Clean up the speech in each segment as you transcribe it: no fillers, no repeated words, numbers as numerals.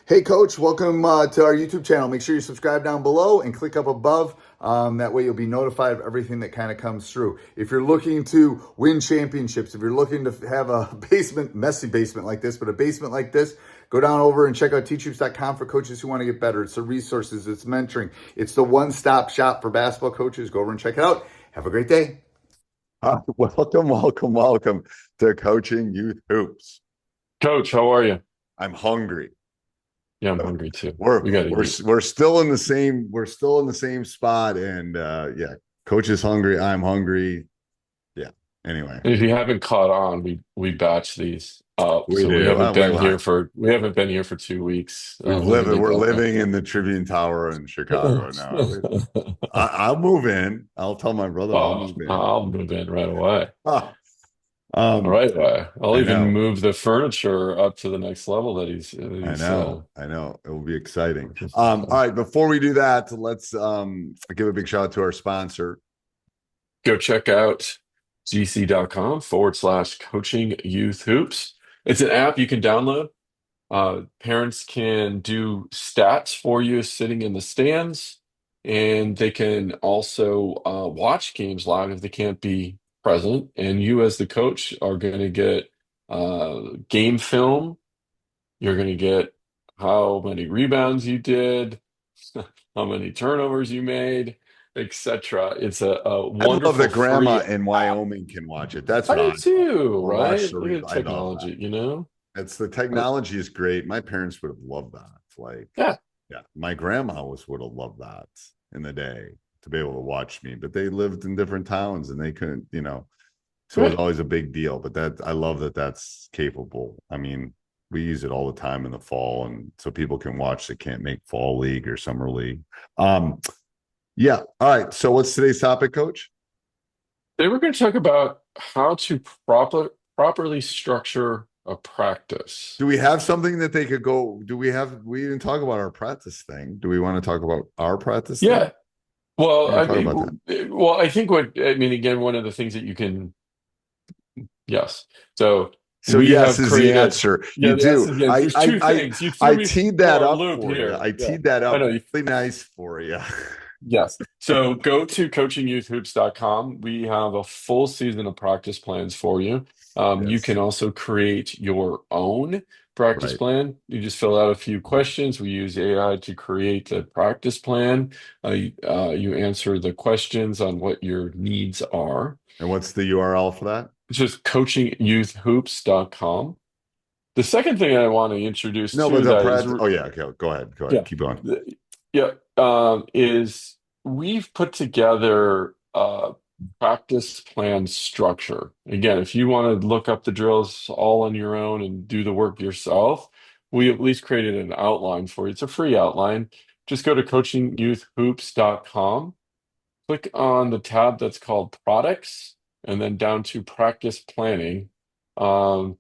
Hey, Coach, welcome to our YouTube channel. Make sure you subscribe down below and click up above. That way, you'll be notified of everything that kind of comes through. If you're looking to win championships, if you're looking to have a messy basement like this, but a basement like this, go down over and check out teachhoops.com for coaches who want to get better. It's the resources, it's mentoring, it's the one-stop shop for basketball coaches. Go over and check it out. Have a great day. Welcome to Coaching Youth Hoops. Coach, how are you? I'm hungry. Yeah, I'm hungry too. We're We got to we're eat. we're still in the same spot, and yeah, Coach is hungry. I'm hungry. Yeah. Anyway, And if you haven't caught on, we batch these up, we so we do. haven't been here for 2 weeks. We're Literally living in the Tribune Tower in Chicago now. I'll move in. I'll tell my brother I'll Oh, move in. I'll move in right away. Ah, um, Right away. I'll I even know. move the furniture up to the next level that I he's know, I know. It will be exciting. just, All right, before we do that, let's give a big shout out to our sponsor. go check out gc.com/coaching youth hoops. It's an app you can download. Parents can do stats for you sitting in the stands, and they can also watch games live if they can't be present. And you, as the coach, are going to get game film. You're going to get how many rebounds you did, how many turnovers you made, etc. It's a I love wonderful that grandma free in app. Wyoming can watch it. That's I what I do love. too, Or watch right? the Look replay. at I love that. technology, you know? It's the Uh, technology is great. My parents would have loved that. Like, Yeah, yeah, my grandma would have loved that in the day to be able to watch me, but they lived in different towns and they couldn't, so it was yeah. always a big deal. But I love that that's capable. I mean, we use it all the time in the fall, and so people can watch that can't make fall league or summer league. Um, yeah. All right. So what's today's topic, Coach? Today we're going to talk about how to properly structure a practice. Do we have something that they could go? We didn't talk about our practice thing. Do we want to talk about our practice thing? Yeah. Well, We're I going to talk about that. mean, well, I think again, one of the things that you can, yes. So So we yes have is the created, answer. You yeah, the do. answer is yes. There's two things. You threw I me teed that for a up loop for you. here. I Yeah, teed that I up know. really nice for you. Yes. So go to coachingyouthhoops.com. We have a full season of practice plans for you. You Yes. can also create your own practice Right. plan. You just fill out a few questions. We use AI to create the practice plan. You answer the questions on what your needs are. And what's the URL for that? It's just coachingyouthhoops.com. The second thing I want to introduce No, but to the that is, practice. Oh yeah. Okay. Go ahead. Go ahead. yeah, Keep going. yeah, is we've put together a practice plan structure. Again, if you want to look up the drills all on your own and do the work yourself, we at least created an outline for you. It's a free outline. Just go to coachingyouthhoops.com, click on the tab that's called products, and then down to practice planning. And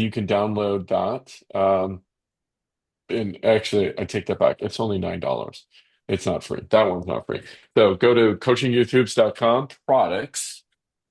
you can download that. And actually, I take that back. It's only $9. It's not free. That one's not free. So go to coachingyouthhoops.com, products,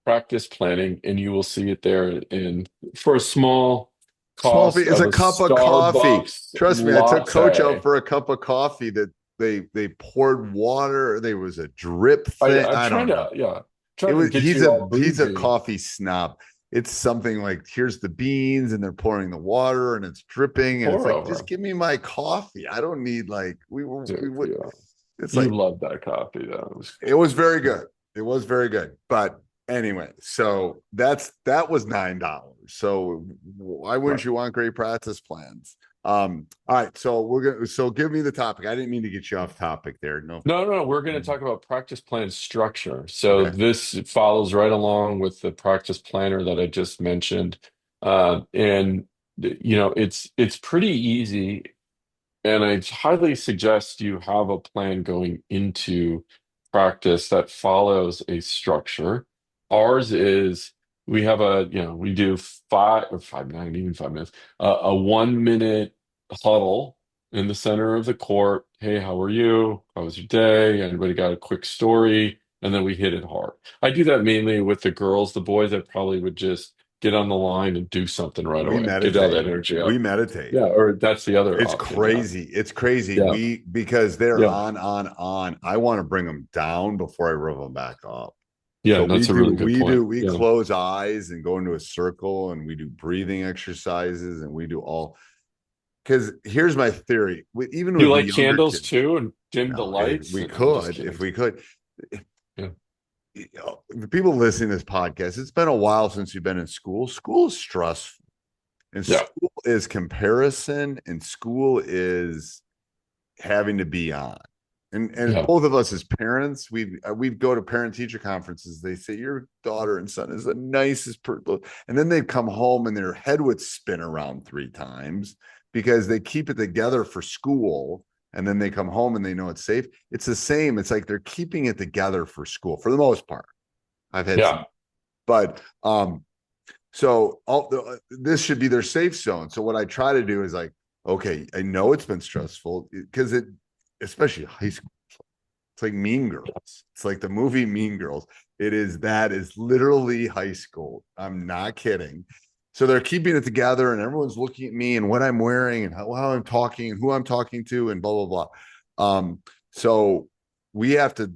practice planning, and you will see it there in for a small Small fee cost is of a a cup of coffee. Starbucks Trust me, I took Coach out latte. for a cup of coffee that they poured water. There was a drip thing. I'm I trying don't to, know. yeah, It trying to was get you all he's a bougie. coffee snob. It's something like here's the beans and they're pouring the water and it's dripping and it's Pour like just over. give me my coffee. I don't need like we Dude, would. yeah. It's You like love that coffee, though. it was very good. It was very good. But anyway, so that was $9. So why Right. wouldn't you want great practice plans? All right, so give me the topic. I didn't mean to get you off topic there. No. No, no, no. We're going to talk about practice plan structure. So Okay. this follows right along with the practice planner that I just mentioned. And it's pretty easy, and I highly suggest you have a plan going into practice that follows a structure. Ours is we do five or five, not even 5 minutes, a 1 minute huddle in the center of the court. Hey, how are you? How was your day? Anybody got a quick story? And then we hit it hard. I do that mainly with the girls. The boys, I probably would just get on the line and do something right We away. Get all that meditate. energy We out. meditate. Yeah, or that's the other It's option. Yeah, crazy. It's crazy. yeah, Because they're yeah, on. I want to bring them down before I rev them back up. yeah. So And that's a really good point. we Yeah. close eyes and go into a circle and we do breathing exercises and we do all, because here's my theory. Even Do you with the like younger candles kids, too and dim the no, lights? we I'm just could, if kidding. we could. Yeah, The people listening to this podcast, it's been a while since you've been in school. School is stressful, and yeah, school is comparison, and school is having to be on. And yeah, both of us as parents, we'd go to parent teacher conferences. They say your daughter and son is the nicest person, and then they'd come home and their head would spin around 3 times because they keep it together for school, and then they come home and they know it's safe. It's the same. It's like they're keeping it together for school for the most part. I've had some, yeah, but so this should be their safe zone. So what I try to do is like, okay, I know it's been stressful because especially high school, it's like Mean Girls. It's like the movie Mean Girls. That is literally high school. I'm not kidding. So they're keeping it together and everyone's looking at me and what I'm wearing and how I'm talking and who I'm talking to and blah, blah, blah. So we have to,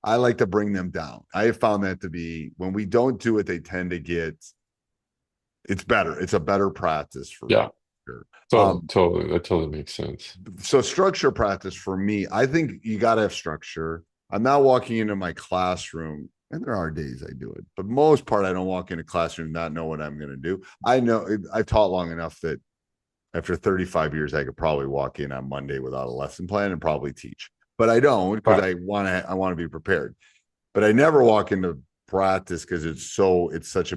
I like to bring them down. I have found that to be, when we don't do it, they tend to get, it's better. It's a better practice for yeah. sure. Totally. That totally makes sense. So structure practice for me, I think you got to have structure. I'm not walking into my classroom, and there are days I do it, but most part I don't walk into classroom not know what I'm going to do. I know I've taught long enough that after 35 years, I could probably walk in on Monday without a lesson plan and probably teach, but I don't because Right. I want to be prepared. But I never walk into practice because it's such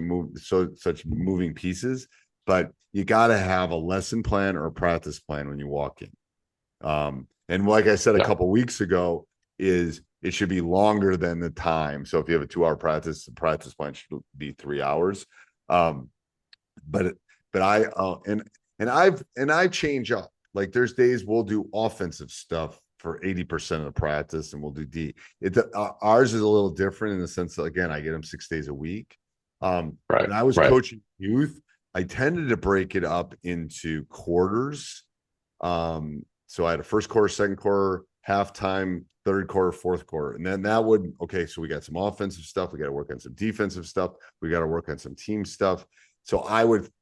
moving pieces. But you got to have a lesson plan or a practice plan when you walk in. And like I said a Yeah. couple of weeks ago, is it should be longer than the time. So if you have a 2-hour practice, the practice plan should be 3 hours. Um, but but I I change up. Like there's days we'll do offensive stuff for 80% of the practice, and we'll do D. Ours is a little different in the sense that again, I get them 6 days a week. Right. When I was Right. coaching youth, I tended to break it up into quarters. So I had a first quarter, second quarter, halftime, third quarter, fourth quarter. And then that would, okay, so we got some offensive stuff. We got to work on some defensive stuff. We got to work on some team stuff. So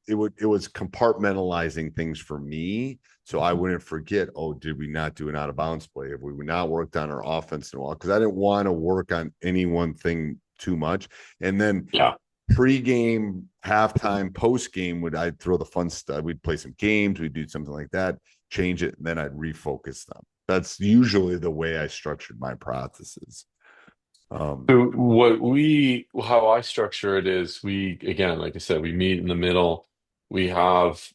it was compartmentalizing things for me. So I wouldn't forget, oh, did we not do an out of bounds play? Have we not worked on our offense in a while? Because I didn't want to work on any one thing too much. And then Yeah. pre-game, halftime, post-game, I'd throw the fun stuff. We'd play some games, we'd do something like that, change it, and then I'd refocus them. That's usually the way I structured my processes. So how I structure it is again, like I said, we meet in the middle. We have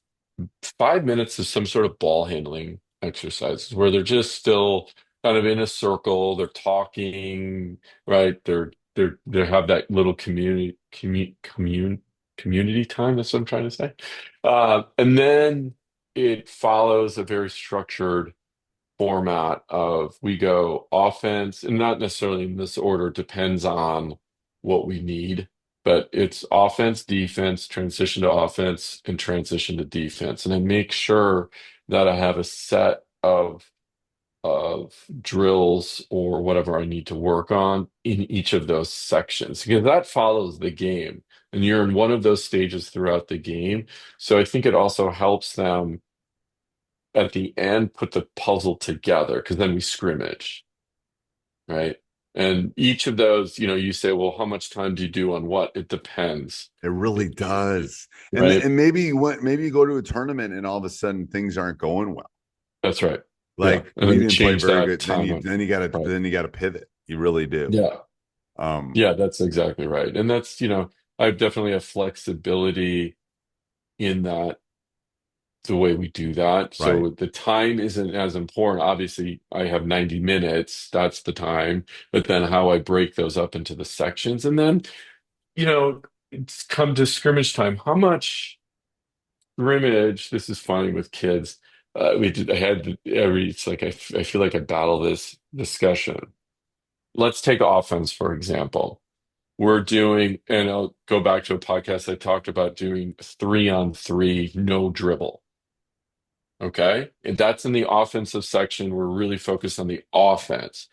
5 minutes of some sort of ball handling exercises where they're just still kind of in a circle. They're talking, right? They have that little community time. That's what I'm trying to say. And then it follows a very structured format of we go offense, and not necessarily in this order, depends on what we need, but it's offense, defense, transition to offense, and transition to defense. And I make sure that I have a set of drills or whatever I need to work on in each of those sections because that follows the game. And you're in one of those stages throughout the game. So I think it also helps them at the end put the puzzle together because then we scrimmage, right? And each of those, you say, well, how much time do you do on what? It depends, It really does. right? And maybe maybe you go to a tournament and all of a sudden things aren't going well. That's right. Yeah. Like And we then we didn't play change very that good. time on. Right. Then you gotta pivot. You really do. Yeah. Um, Yeah, that's exactly right. And that's, I definitely have flexibility in that the way we do that. right. So the time isn't as important. Obviously, I have 90 minutes, that's the time, but then how I break those up into the sections. And then, it's come to scrimmage time. How much scrimmage? This is funny with kids. I had it's like, I feel like I battle this discussion. Let's take offense, for example. we're doing, and I'll go back to a podcast I talked about doing 3-on-3, no dribble. Okay. And that's in the offensive section. We're really focused on the offense.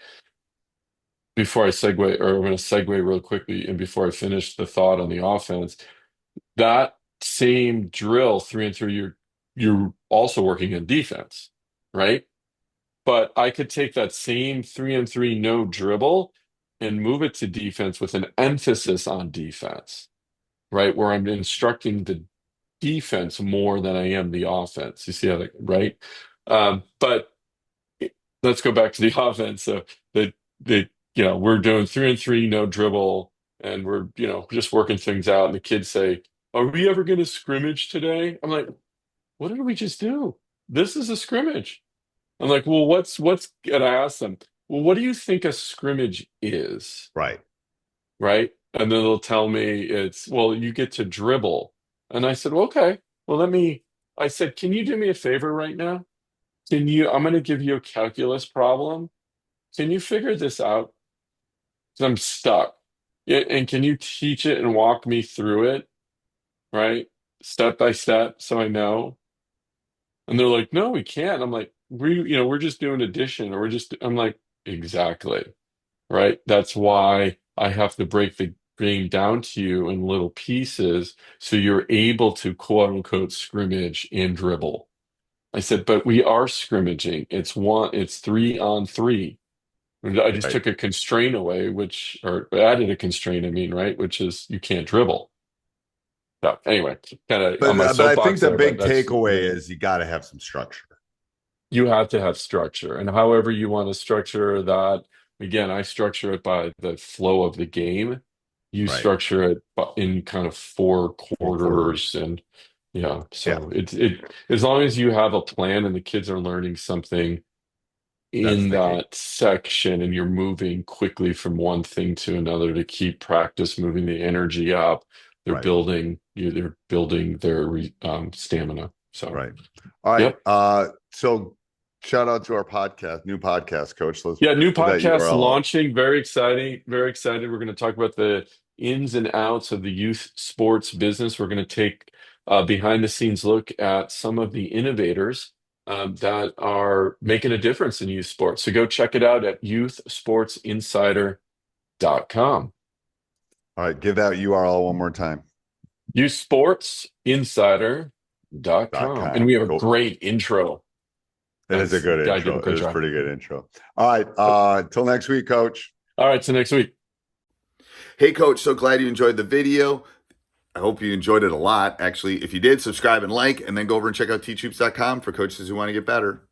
Before I segue, or I'm going to segue real quickly, and before I finish the thought on the offense, that same drill 3-on-3, you're also working in defense, right? But I could take that same 3-on-3 no dribble and move it to defense with an emphasis on defense, right? Where I'm instructing the defense more than I am the offense. You see how that, right? But let's go back to the offense. So we're doing 3-on-3 no dribble, and we're just working things out. And the kids say, "Are we ever going to scrimmage today?" I'm like, "What did we just do? This is a scrimmage." I'm like, "Well, and I ask them, well, what do you think a scrimmage is?" Right. Right? And then they'll tell me well, you get to dribble. And I said, well, okay, well, I said, can you do me a favor right now? I'm going to give you a calculus problem. Can you figure this out? 'Cause I'm stuck. Yeah, and can you teach it and walk me through it, right? Step by step, so I know. And they're like, no, we can't. I'm like, we're just doing addition, or I'm like, exactly, right? That's why I have to break the game down to you in little pieces so you're able to quote unquote scrimmage and dribble. I said, but we are scrimmaging. It's 3-on-3. I just Right. took a constraint away, or added a constraint, I mean, right? Which is you can't dribble. So anyway, kind of on my But I think soapbox the there, but big that's, takeaway is you got to have some structure. you have to have structure. And however you want to structure that, again, I structure it by the flow of the game. You Right. structure it in kind of 4 4 quarters, quarters. and yeah. Yeah. So as long as you have a plan and the kids are learning something That's in the key. that section, and you're moving quickly from one thing to another to keep practice moving the energy up, Right. they're building their stamina. So Right. All right. yep. So shout out to our podcast, new podcast, Coach. Let's Yeah, new give that podcast URL up. launching. Very exciting. Very excited. We're going to talk about the ins and outs of the youth sports business. We're going to take a behind the scenes look at some of the innovators that are making a difference in youth sports. So go check it out at youthsportsinsider.com. All right. Give that URL one more time. Youthsportsinsider.com. And we have a Cool. great intro. It is a good Guy did intro. a great It is a job. pretty good intro. All right. Until next week, Coach. All right. So next week. Hey, Coach, so glad you enjoyed the video. I hope you enjoyed it a lot. Actually, if you did, subscribe and like, and then go over and check out teachhoops.com for coaches who want to get better.